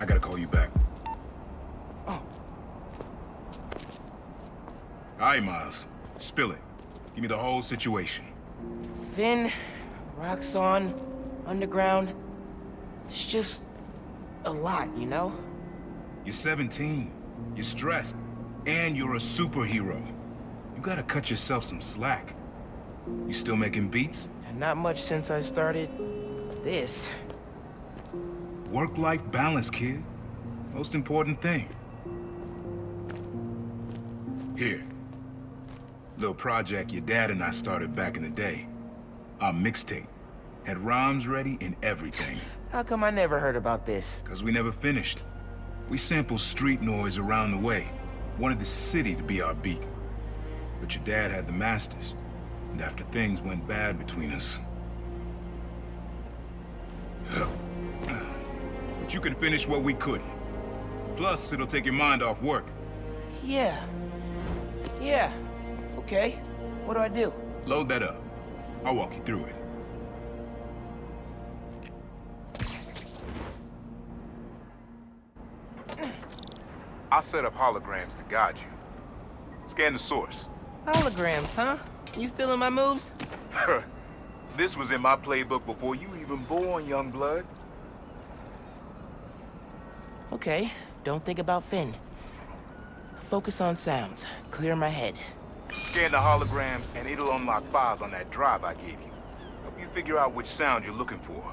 I gotta call you back. Oh. Alright, Miles. Spill it. Give me the whole situation. Finn, Roxxon, underground. It's just a lot, you know? You're 17. You're stressed. And you're a superhero. You gotta cut yourself some slack. You still making beats? And not much since I started this. Work-life balance, kid. Most important thing. Here. Little project your dad and I started back in the day. Our mixtape. Had rhymes ready and everything. How come I never heard about this? Cause we never finished. We sampled street noise around the way. Wanted the city to be our beat. But your dad had the masters. And after things went bad between us... But you can finish what we couldn't. Plus, it'll take your mind off work. Yeah. Yeah. Okay. What do I do? Load that up. I'll walk you through it. I'll set up holograms to guide you. Scan the source. Holograms, huh? You stealing my moves? This was in my playbook before you even born, young blood. Okay, don't think about Finn. Focus on sounds. Clear my head. Scan the holograms and it'll unlock files on that drive I gave you. Help you figure out which sound you're looking for.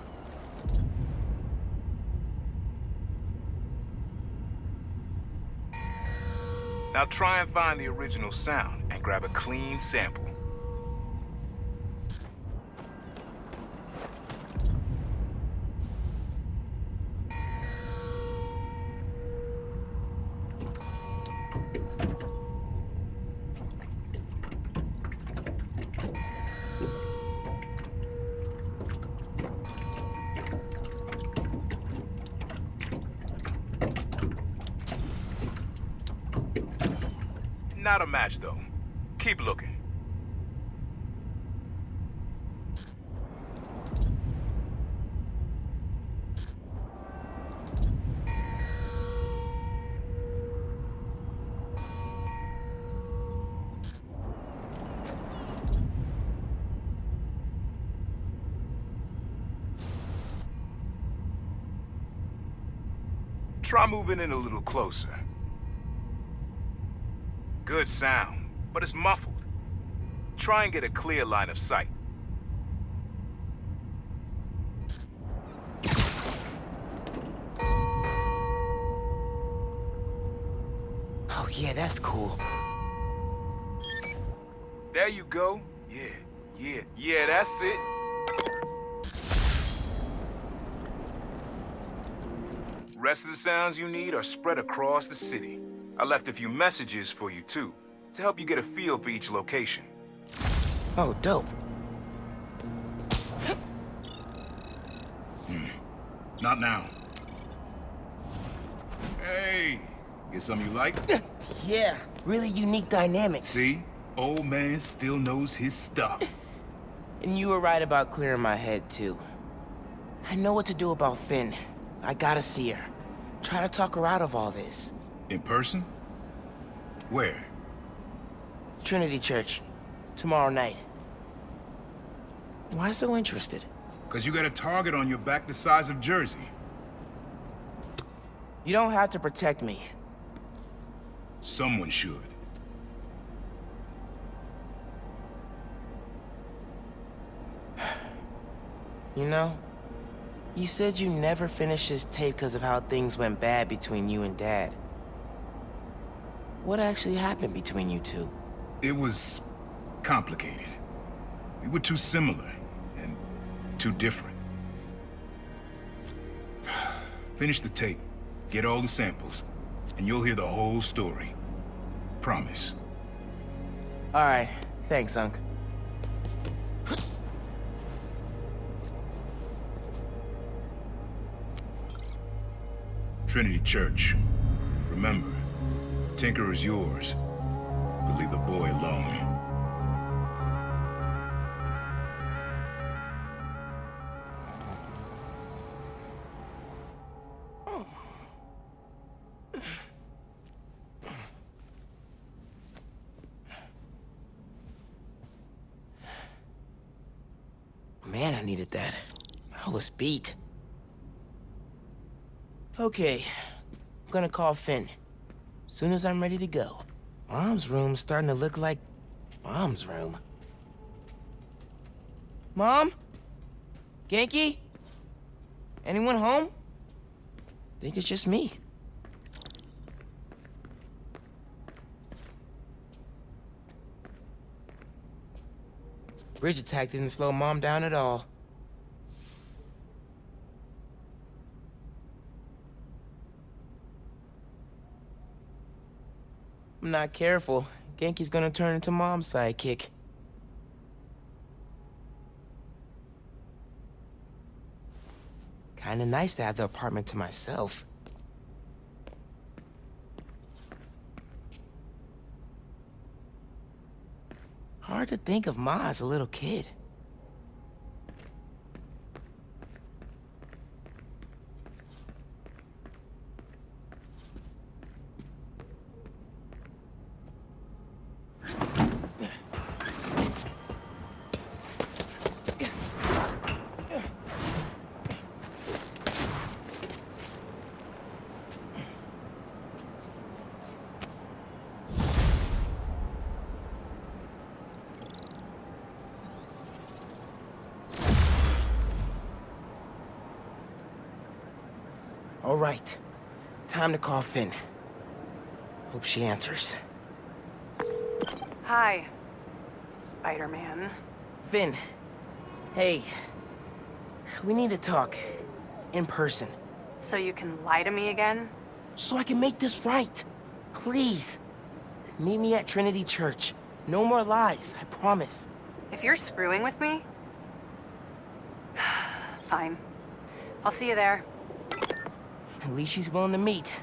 Now try and find the original sound and grab a clean sample. Not a match, though. Keep looking. Try moving in a little closer. Good sound, but it's muffled. Try and get a clear line of sight. Oh yeah, that's cool. There you go. Yeah, that's it. Rest of the sounds you need are spread across the city. I left a few messages for you, too, to help you get a feel for each location. Oh, dope. Not now. Hey, get something you like? Yeah, really unique dynamics. See? Old man still knows his stuff. And you were right about clearing my head, too. I know what to do about Finn. I gotta see her. Try to talk her out of all this. In person? Where? Trinity Church. Tomorrow night. Why so interested? Because you got a target on your back the size of Jersey. You don't have to protect me. Someone should. You know, you said you never finished this tape because of how things went bad between you and Dad. What actually happened between you two? It was complicated. We were too similar and too different. Finish the tape, get all the samples, and you'll hear the whole story. Promise. All right, thanks, Unc. Trinity Church. Remember, Tinker is yours, but leave the boy alone. Man, I needed that. I was beat. Okay, I'm gonna call Finn. Soon as I'm ready to go. Mom's room's starting to look like Mom's room. Mom? Genki? Anyone home? Think it's just me. Bridge attack didn't slow Mom down at all. I'm not careful. Genki's gonna turn into Mom's sidekick. Kinda nice to have the apartment to myself. Hard to think of Ma as a little kid. All right, time to call Finn. Hope she answers. Hi, Spider-Man. Finn, hey, we need to talk in person So you can lie to me again? so I can make this right. Please, meet me at Trinity Church. No more lies, I promise. If you're screwing with me... Fine. I'll see you there. At least she's willing to meet.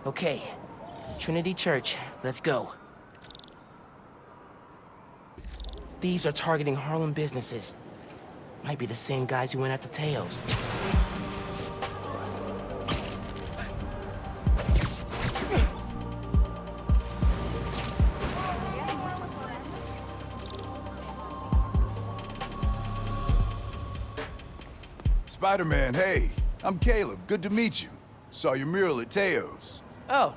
Okay, Trinity Church, let's go. Thieves are targeting Harlem businesses. Might be the same guys who went after Teos. Spider-Man, hey. I'm Caleb. Good to meet you. Saw your mural at Teos. Oh,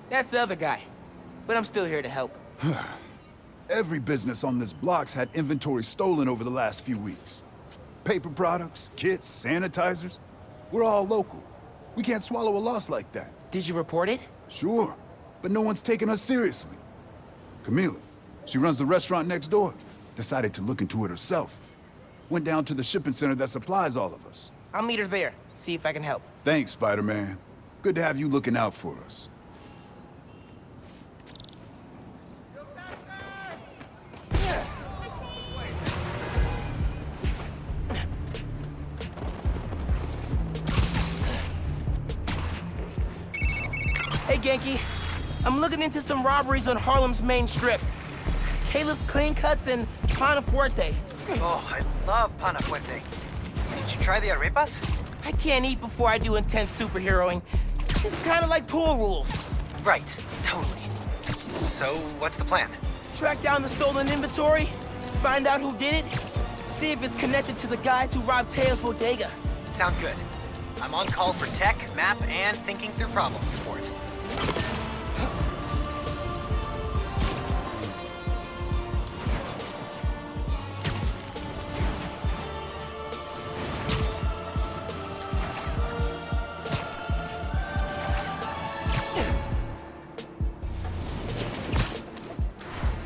that's the other guy. But I'm still here to help. Every business on this block's had inventory stolen over the last few weeks. Paper products, kits, sanitizers. We're all local. We can't swallow a loss like that. Did you report it? Sure, but no one's taking us seriously. Camila, she runs the restaurant next door. Decided to look into it herself. Went down to the shipping center that supplies all of us. I'll meet her there, see if I can help. Thanks, Spider-Man. Good to have you looking out for us. Hey, Genki. I'm looking into some robberies on Harlem's main strip. Caleb's Clean Cuts and Pana Fuerte. Oh, I love Pana Fuerte. Did you try the arepas? I can't eat before I do intense superheroing. It's kind of like pool rules. Right, totally. So, what's the plan? Track down the stolen inventory, find out who did it, see if it's connected to the guys who robbed Teo's bodega. Sounds good. I'm on call for tech, map, and thinking through problem support.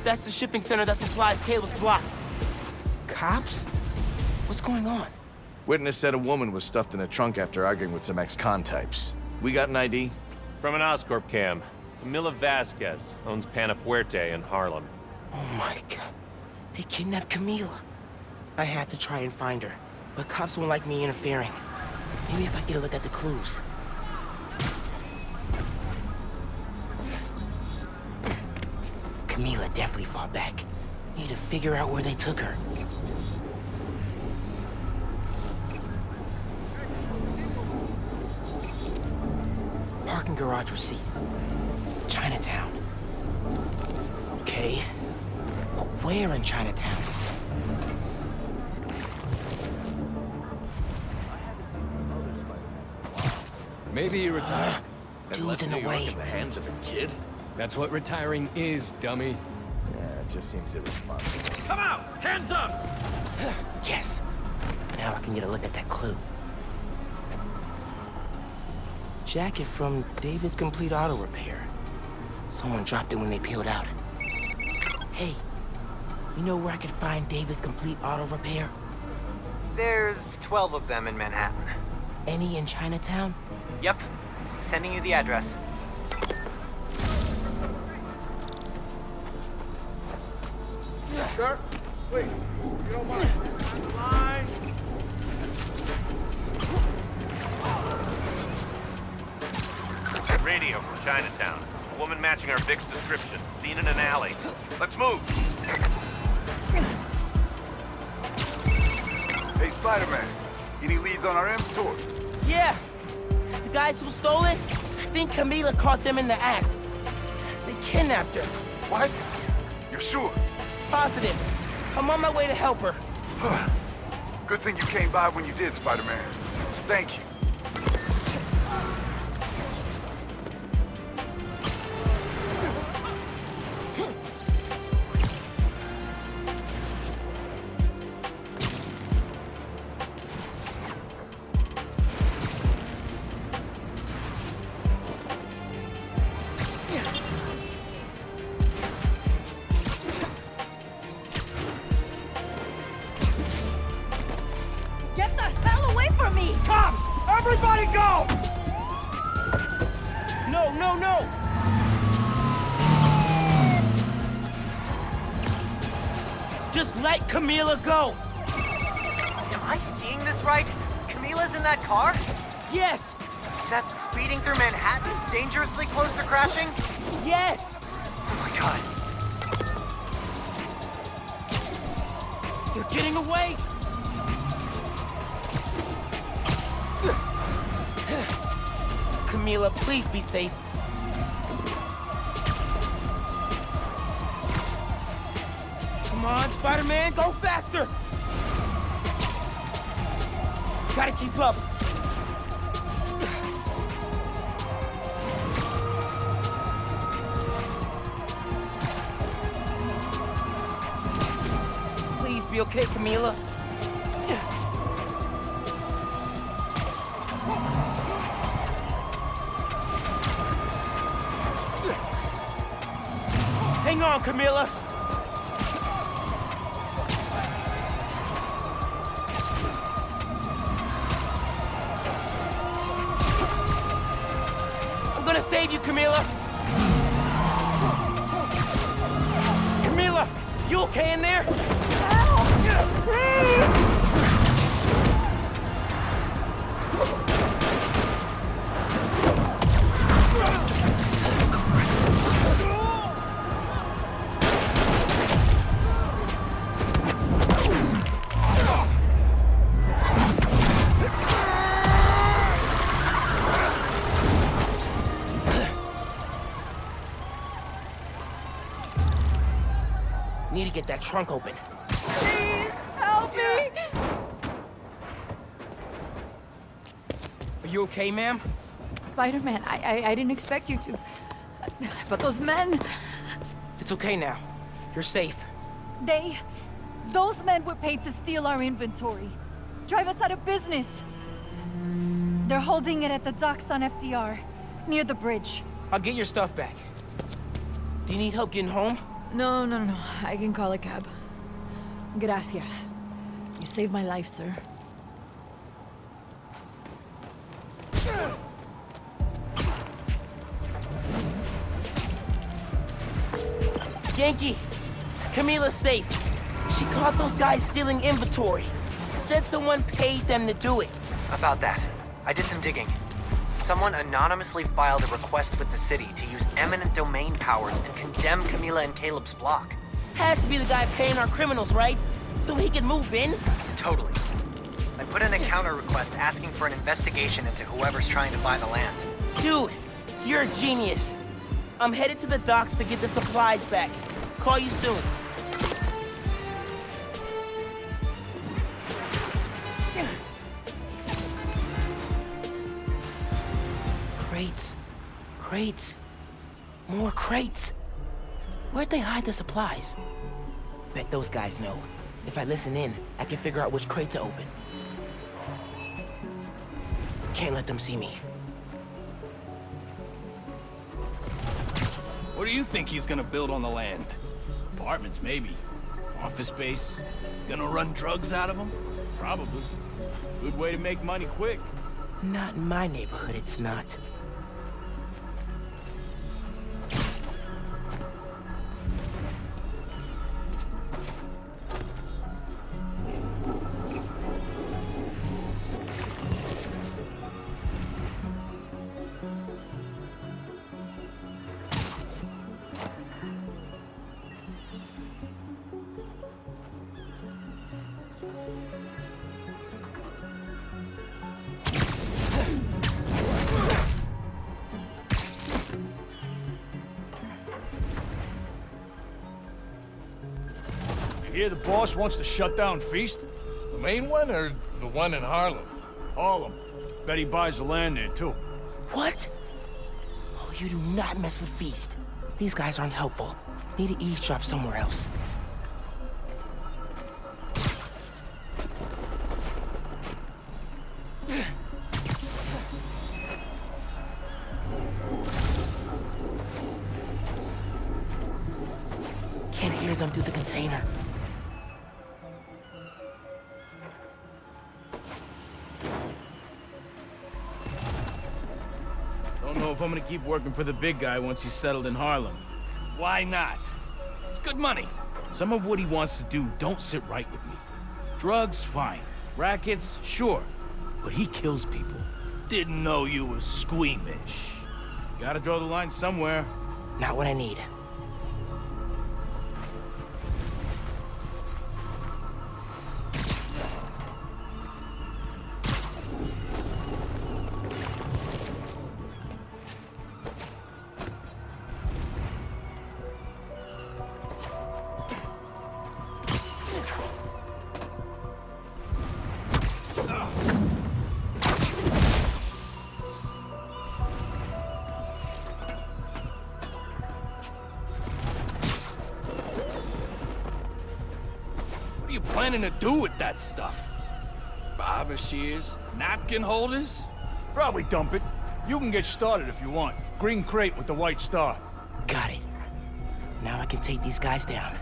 That's the shipping center that supplies Caleb's block. Cops? What's going on? Witness said a woman was stuffed in a trunk after arguing with some ex-con types. We got an ID? From an Oscorp cam. Camila Vasquez owns Pana Fuerte in Harlem. Oh my god. They kidnapped Camila. I had to try and find her, but cops won't like me interfering. Maybe if I get a look at the clues. Camila definitely fought back. Need to figure out where they took her. Parking garage receipt. Chinatown. Okay. But where in Chinatown? Maybe you retire. And Dude's left in New the York way. in the hands of a kid? That's what retiring is, dummy. Yeah, it just seems irresponsible. Come out! Hands up! Yes. Now I can get a look at that clue. Jacket from David's Complete Auto Repair. Someone dropped it when they peeled out. Hey, you know where I could find David's Complete Auto Repair? There's 12 of them in Manhattan. Any in Chinatown? Yep. Sending you the address. Sir, please, if you don't mind, line. Radio from Chinatown. A woman matching our Vic's description. Seen in an alley. Let's move. Hey, Spider-Man, any leads on our inventory? Yeah. The guys who stole it, I think Camila caught them in the act. They kidnapped her. What? You're sure? Positive. I'm on my way to help her. Good thing you came by when you did, Spider-Man. Thank you. Get the hell away from me! Cops! Everybody go! No, no, no! Just let Camila go! Am I seeing this right? Camila's in that car? Yes! That's speeding through Manhattan, dangerously close to crashing? Yes! Oh my god. They're getting away! Camila, please be safe. Come on, Spider-Man, go faster! Gotta keep up. Please be okay, Camila. Hang on, Camila. I'm gonna save you, Camila. Camila, you okay in there? Need to get that trunk open. Please, help me! Are you okay, ma'am? Spider-Man, I didn't expect you to. But those men, It's okay now. You're safe. those men were paid to steal our inventory. Drive us out of business. They're holding it at the docks on FDR, near the bridge. I'll get your stuff back. Do you need help getting home? No, I can call a cab. Gracias. You saved my life, sir. Yankee, Camila's safe. She caught those guys stealing inventory. Said someone paid them to do it. About that, I did some digging. Someone anonymously filed a request with the city to use eminent domain powers and condemn Camila and Caleb's block. Has to be the guy paying our criminals, right? So he can move in? Totally. I put in a counter request asking for an investigation into whoever's trying to buy the land. Dude, you're a genius. I'm headed to the docks to get the supplies back. Call you soon. Crates. Crates. More crates. Where'd they hide the supplies? Bet those guys know. If I listen in, I can figure out which crate to open. Can't let them see me. What do you think he's gonna build on the land? Apartments, maybe. Office space. Gonna run drugs out of them? Probably. Good way to make money quick. Not in my neighborhood, it's not. You hear the boss wants to shut down Feast? The main one or the one in Harlem? Harlem. Bet he buys the land there, too. What? Oh, you do not mess with Feast. These guys aren't helpful. Need to eavesdrop somewhere else. Can't hear them through the container. Don't know if I'm gonna keep working for the big guy once he's settled in Harlem. Why not? It's good money. Some of what he wants to do don't sit right with me. Drugs, fine. Rackets, sure. But he kills people. Didn't know you was squeamish. Gotta draw the line somewhere. Not what I need. What are you planning to do with that stuff? Barber shears? Napkin holders? Probably dump it. You can get started if you want. Green crate with the white star. Got it. Now I can take these guys down.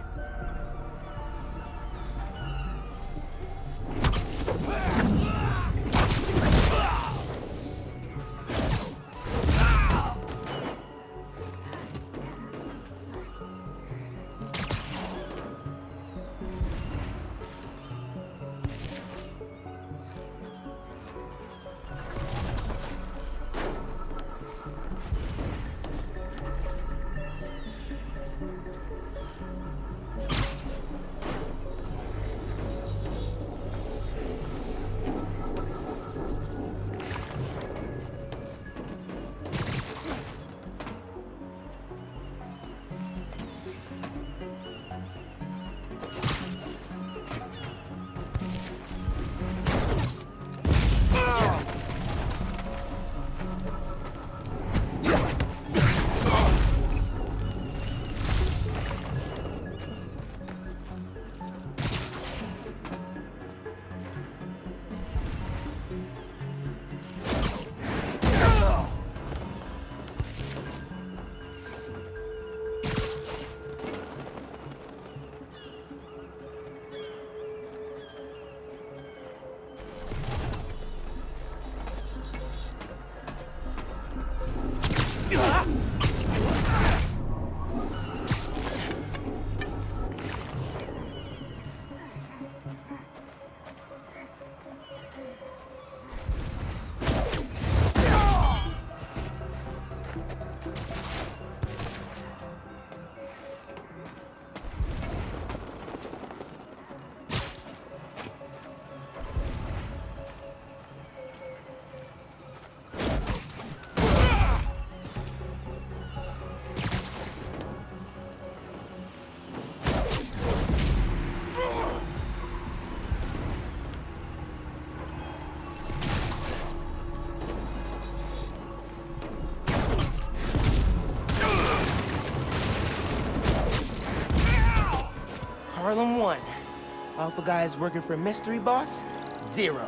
Alpha guys working for a mystery boss? 0.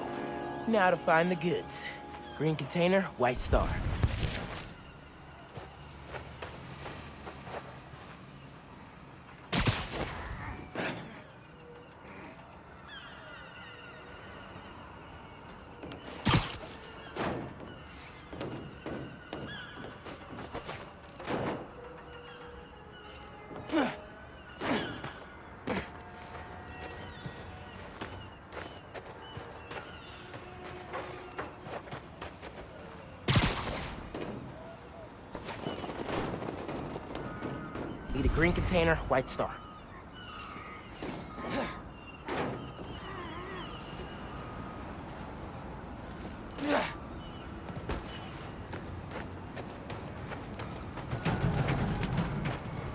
Now to find the goods. Green container, white star. Need a green container, white star.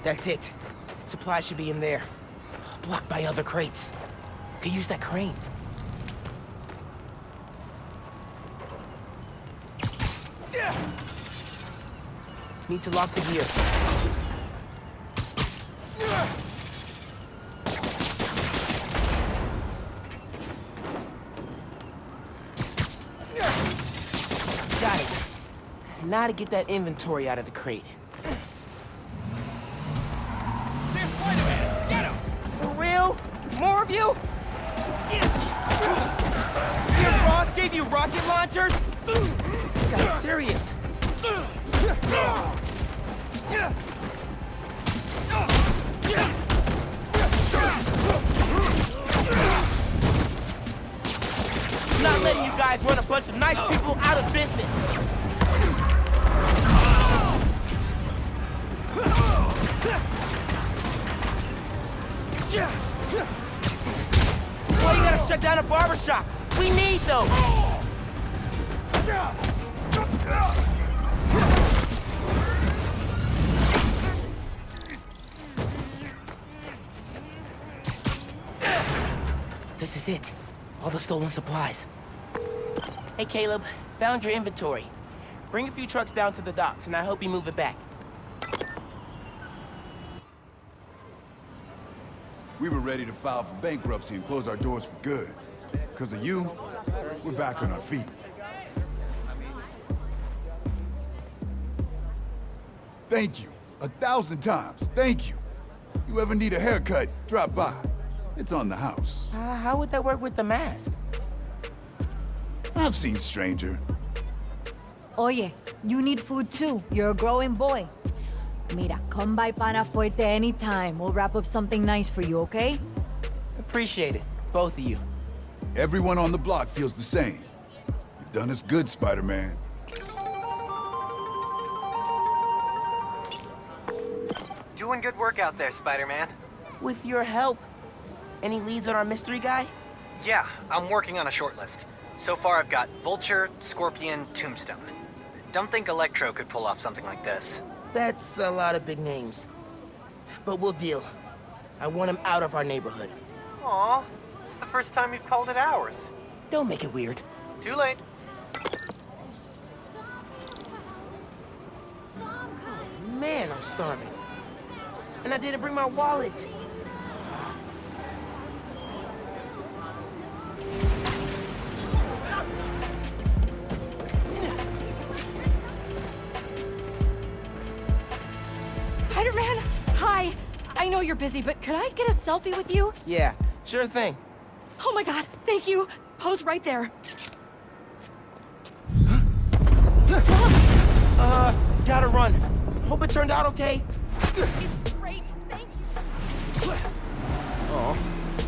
That's it. Supply should be in there. Blocked by other crates. Could use that crane. Need to lock the gear. Got it. Now to get that inventory out of the crate. There's Spider-Man! Get him! For real? More of you? Your boss gave you rocket launchers? This guy's serious. I'm not letting you guys run a bunch of nice people out of business. Why you gotta shut down a barbershop? We need those. This is it. All the stolen supplies. Hey, Caleb. Found your inventory. Bring a few trucks down to the docks, and I hope you move it back. We were ready to file for bankruptcy and close our doors for good. Because of you, we're back on our feet. Thank you. 1,000 times. Thank you. You ever need a haircut, drop by. It's on the house. How would that work with the mask? I've seen stranger. Oye, you need food too. You're a growing boy. Mira, come by Pana Fuerte anytime. We'll wrap up something nice for you, okay? Appreciate it, both of you. Everyone on the block feels the same. You've done us good, Spider-Man. Doing good work out there, Spider-Man. With your help. Any leads on our mystery guy? Yeah, I'm working on a short list. So far I've got Vulture, Scorpion, Tombstone. Don't think Electro could pull off something like this. That's a lot of big names. But we'll deal. I want him out of our neighborhood. Aw, it's the first time you've called it ours. Don't make it weird. Too late. Man, I'm starving. And I didn't bring my wallet. Spider-Man, hi. I know you're busy, but could I get a selfie with you? Yeah, sure thing. Oh my god, thank you. Pose right there. Gotta run. Hope it turned out okay. It's great, thank you. Oh,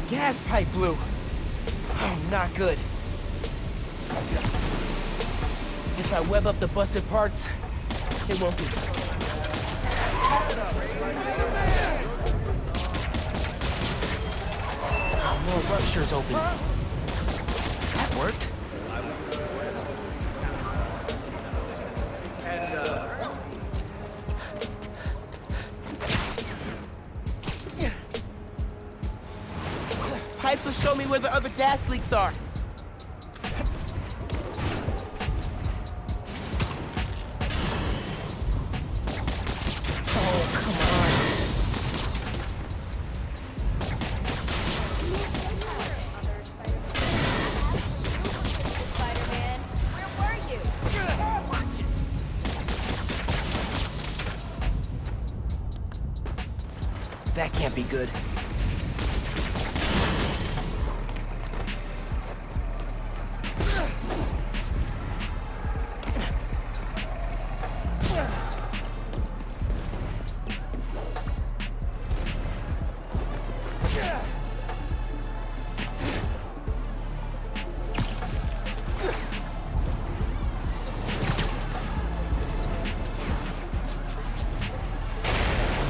gas pipe blew. Oh, not good. If I web up the busted parts, it won't be. More ruptures open. That worked. Pipes will show me where the other gas leaks are. Oh, come on. That can't be good.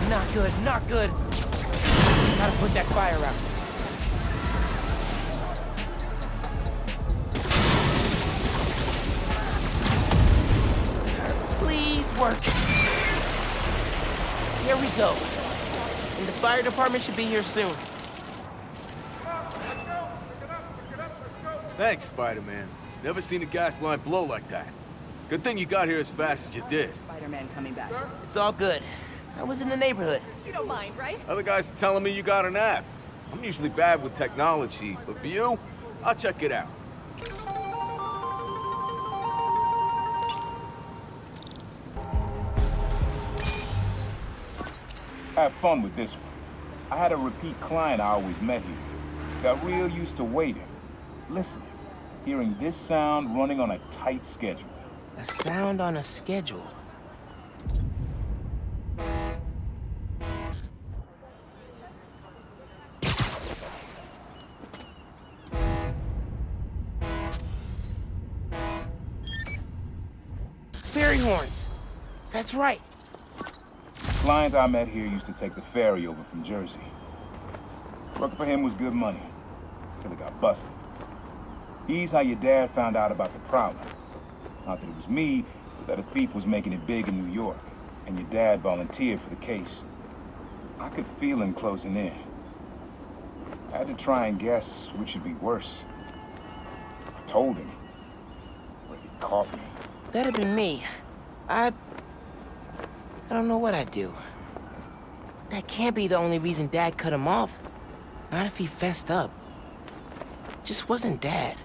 Not good, not good. Gotta put that fire out. Please work. Here we go. And the fire department should be here soon. Thanks, Spider-Man. Never seen a gas line blow like that. Good thing you got here as fast as you did. Spider-Man coming back. It's all good. I was in the neighborhood. You don't mind, right? Other guys are telling me you got an app. I'm usually bad with technology, but for you, I'll check it out. Have fun with this one. I had a repeat client I always met here. Got real used to waiting, listening, hearing this sound running on a tight schedule. A sound on a schedule. Fairy horns. That's right. Client I met here used to take the ferry over from Jersey. Working for him was good money, till he got busted. He's how your dad found out about the problem. Not that it was me, but that a thief was making it big in New York, and your dad volunteered for the case. I could feel him closing in. I had to try and guess which would be worse. If I told him, or if he caught me. That'd have been me. I don't know what I'd do. That can't be the only reason Dad cut him off. Not if he fessed up. Just wasn't Dad.